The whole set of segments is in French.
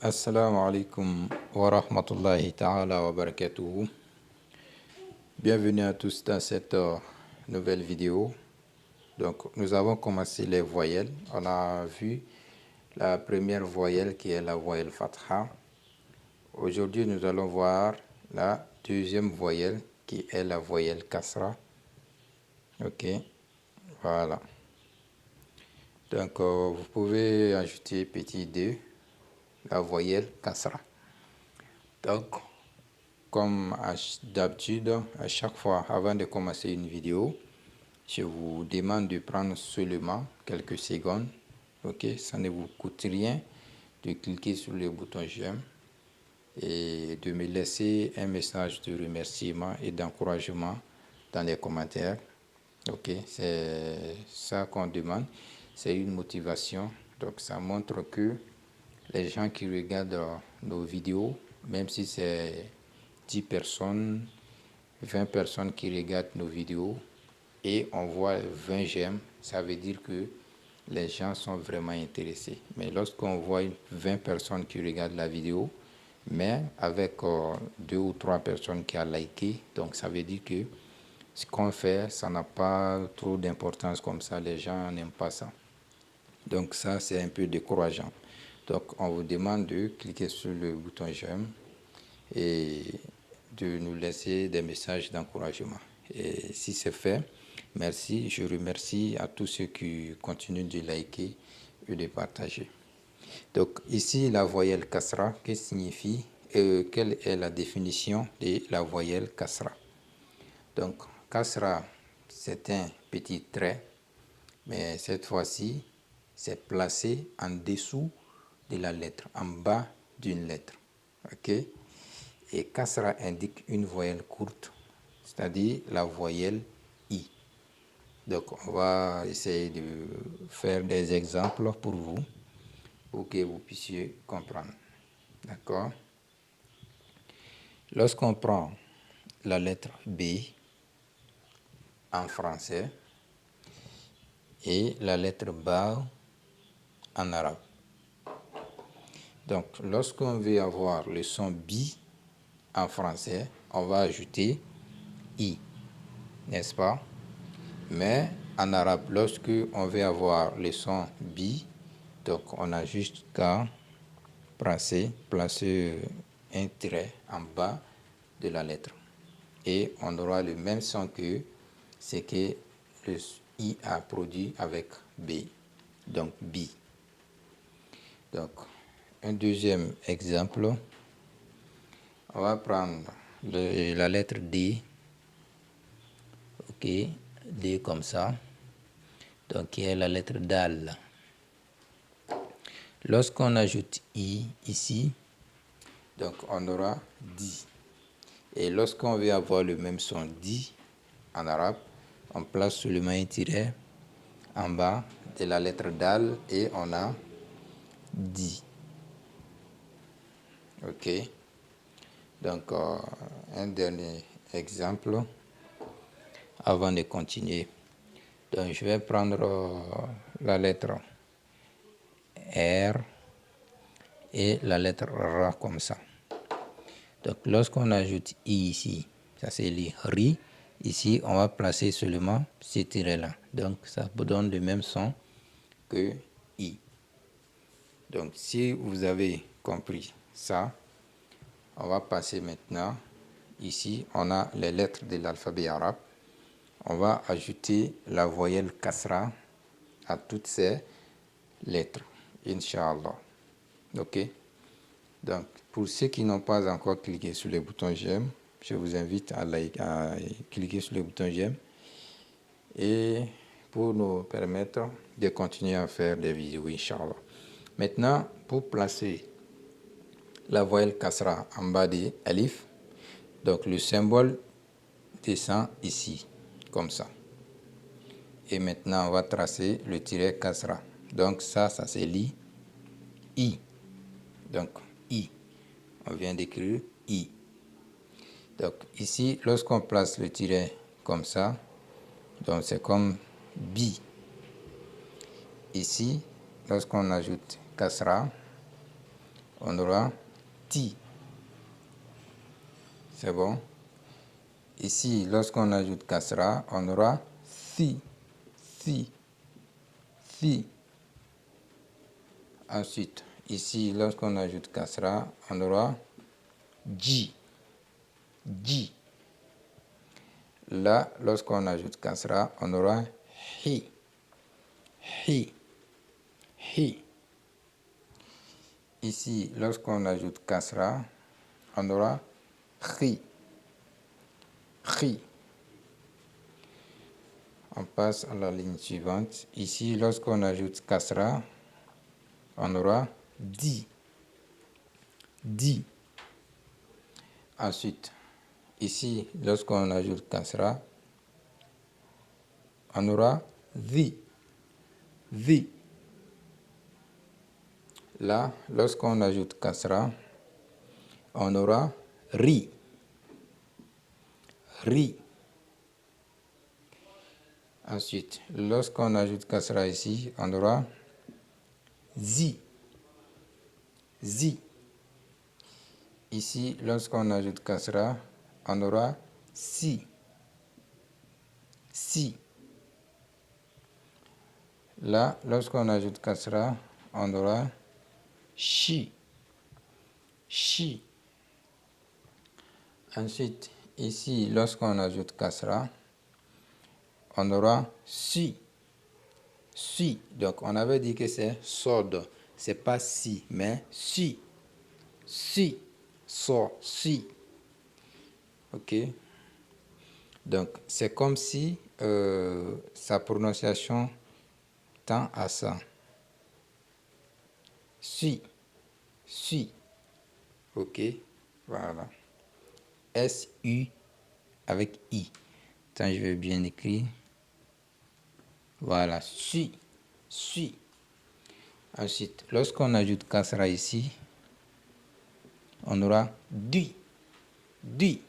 Assalamu alaikum wa rahmatullahi ta'ala wa barakatuhu. Bienvenue à tous dans cette nouvelle vidéo. Donc, nous avons commencé les voyelles. On a vu la première voyelle qui est la voyelle Fatha. Aujourd'hui, nous allons voir la deuxième voyelle qui est la voyelle Kasra. Ok, voilà. Donc, vous pouvez ajouter petit 2, la voyelle Kasra. Donc, comme d'habitude, à chaque fois avant de commencer une vidéo, je vous demande de prendre seulement quelques secondes. Ok, ça ne vous coûte rien de cliquer sur le bouton j'aime et de me laisser un message de remerciement et d'encouragement dans les commentaires. Ok, c'est ça qu'on demande. C'est une motivation. Donc, ça montre que les gens qui regardent nos vidéos, même si c'est 10 personnes, 20 personnes qui regardent nos vidéos et on voit 20 j'aime, ça veut dire que les gens sont vraiment intéressés. Mais lorsqu'on voit 20 personnes qui regardent la vidéo, mais avec 2 ou 3 personnes qui ont liké, donc ça veut dire que ce qu'on fait, ça n'a pas trop d'importance comme ça, les gens n'aiment pas ça. Donc ça, c'est un peu décourageant. Donc on vous demande de cliquer sur le bouton j'aime et de nous laisser des messages d'encouragement. Et si c'est fait, merci. Je remercie à tous ceux qui continuent de liker et de partager. Donc ici, la voyelle Kasra, qu'est-ce que signifie quelle est la définition de la voyelle Kasra? Donc Kasra, c'est un petit trait, mais cette fois-ci, c'est placé en dessous de la lettre, en bas d'une lettre. Ok? Et Kasra indique une voyelle courte, c'est-à-dire la voyelle I. Donc, on va essayer de faire des exemples pour vous, pour que vous puissiez comprendre. D'accord? Lorsqu'on prend la lettre B en français et la lettre Ba en arabe. Donc, lorsqu'on veut avoir le son bi en français, on va ajouter I, n'est-ce pas? Mais en arabe, lorsque on veut avoir le son bi, donc on a juste qu'à placer un trait en bas de la lettre. Et on aura le même son que ce que le I a produit avec B. Donc bi. Donc, un deuxième exemple, on va prendre la lettre D. Ok, D comme ça. Donc, qui est la lettre Dal. Lorsqu'on ajoute I ici, donc on aura Di. Et lorsqu'on veut avoir le même son Di en arabe, on place seulement un tiret en bas de la lettre Dal et on a Di. Ok. Donc, un dernier exemple avant de continuer. Donc, je vais prendre la lettre R et la lettre Ra comme ça. Donc, lorsqu'on ajoute I ici, ça c'est le Ri. Ici, on va placer seulement ce tiret-là. Donc, ça donne le même son que I. Donc, si vous avez compris ça, on va passer maintenant. Ici, on a les lettres de l'alphabet arabe. On va ajouter la voyelle Kasra à toutes ces lettres, Inch'Allah. Ok? Donc, pour ceux qui n'ont pas encore cliqué sur le bouton j'aime, je vous invite à cliquer sur le bouton j'aime et pour nous permettre de continuer à faire des vidéos, Inch'Allah. Maintenant, pour placer la voyelle Kasra en bas de Alif, donc le symbole descend ici, comme ça. Et maintenant, on va tracer le tiret Kasra. Donc ça c'est I. Donc I. On vient d'écrire I. Donc ici, lorsqu'on place le tiret comme ça, donc c'est comme Bi. Ici, lorsqu'on ajoute Kasra, on aura ti. C'est bon. Ici, lorsqu'on ajoute kasra, on aura si, si, si. Ensuite, ici, lorsqu'on ajoute kasra, on aura ji, ji. Là, lorsqu'on ajoute kasra, on aura hi, hi, hi. Ici, lorsqu'on ajoute kasra, on aura khi, khi. On passe à la ligne suivante. Ici, lorsqu'on ajoute kasra, on aura di, di. Ensuite, ici, lorsqu'on ajoute kasra, on aura vi, vi. Là, lorsqu'on ajoute kasra, on aura ri, ri. Ensuite, lorsqu'on ajoute kasra ici, on aura zi, zi. Ici, lorsqu'on ajoute kasra, on aura si, si. Là, lorsqu'on ajoute kasra, on aura shi, shi. Ensuite, ici, lorsqu'on ajoute kasra, on aura si, si. Donc, on avait dit que c'est sod. C'est pas si, mais si, si, so, si. Ok. Donc, c'est comme si sa prononciation tend à ça. Si, si. Ok. Voilà. S-U avec I. Attends, je vais bien écrire. Voilà. Si, si. Ensuite, lorsqu'on ajoute kasra ici, on aura du, du,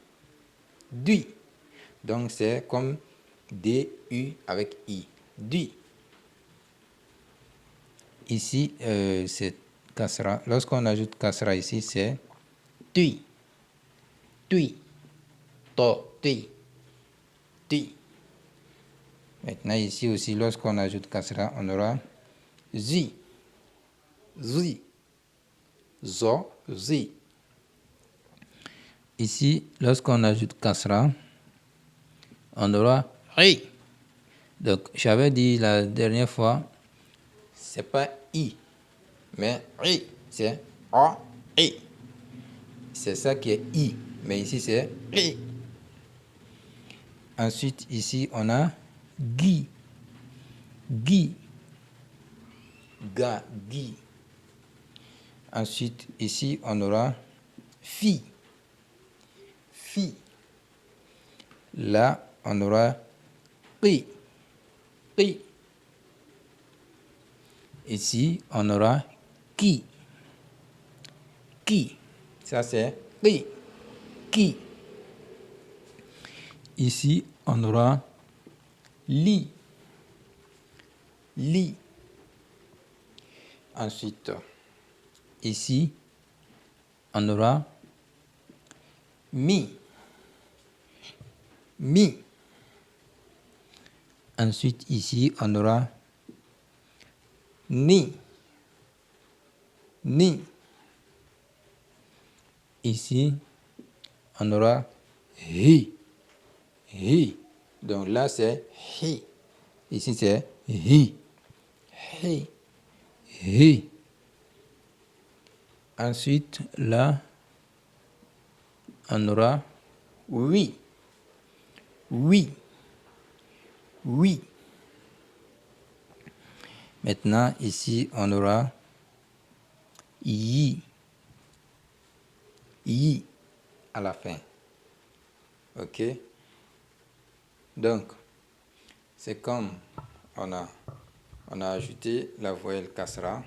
du. Donc, c'est comme D-U avec I. Du. Ici, c'est kasra. Lorsqu'on ajoute kasra ici, c'est tui, tui, to, tui, tui. Maintenant, ici aussi, lorsqu'on ajoute kasra, on aura zi, zi, zo, zi. Ici, lorsqu'on ajoute kasra, on aura ri. Donc, j'avais dit la dernière fois, c'est pas i, mais ri, c'est a, i. C'est ça qui est i, mais ici c'est ri. Ensuite, ici, on a gi, gi, ga, gi. Ensuite, ici, on aura fi, fi. Là, on aura pi, pi. Ici, on aura qui, qui. Ça, c'est pi, qui. Ici, on aura li, li. Ensuite, ici, on aura mi, mi. Ensuite, ici, on aura ni, ni. Ici, on aura hi, hi. Donc là, c'est hi. Ici, c'est hi, hi, hi. Ensuite, là, on aura oui, oui, oui. Maintenant, ici, on aura yi, yi à la fin. Ok? Donc, c'est comme on a ajouté la voyelle kasra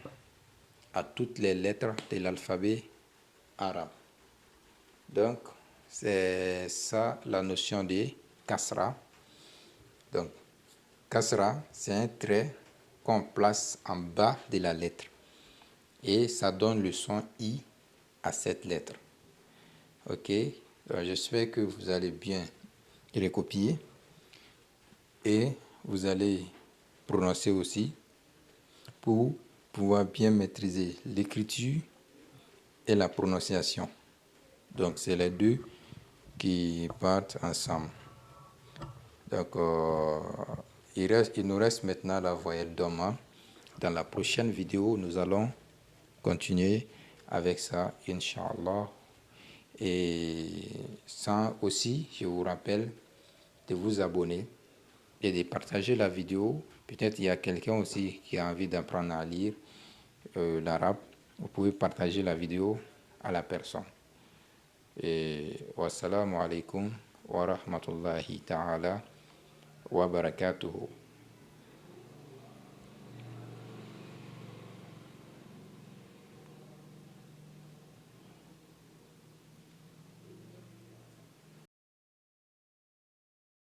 à toutes les lettres de l'alphabet arabe. Donc, c'est ça la notion de kasra. Donc, kasra, c'est un trait qu'on place en bas de la lettre. Et ça donne le son I à 7 lettres. Ok, donc j'espère que vous allez bien recopier et vous allez prononcer aussi pour pouvoir bien maîtriser l'écriture et la prononciation. Donc c'est les deux qui partent ensemble. Donc il nous reste maintenant la voyelle Doma. Dans la prochaine vidéo, nous allons continuer avec ça, Inch'Allah. Et sans aussi, je vous rappelle de vous abonner et de partager la vidéo. Peut-être il y a quelqu'un aussi qui a envie d'apprendre à lire l'arabe. Vous pouvez partager la vidéo à la personne. Et wassalamu alaikum wa rahmatullahi ta'ala wa barakatuhu.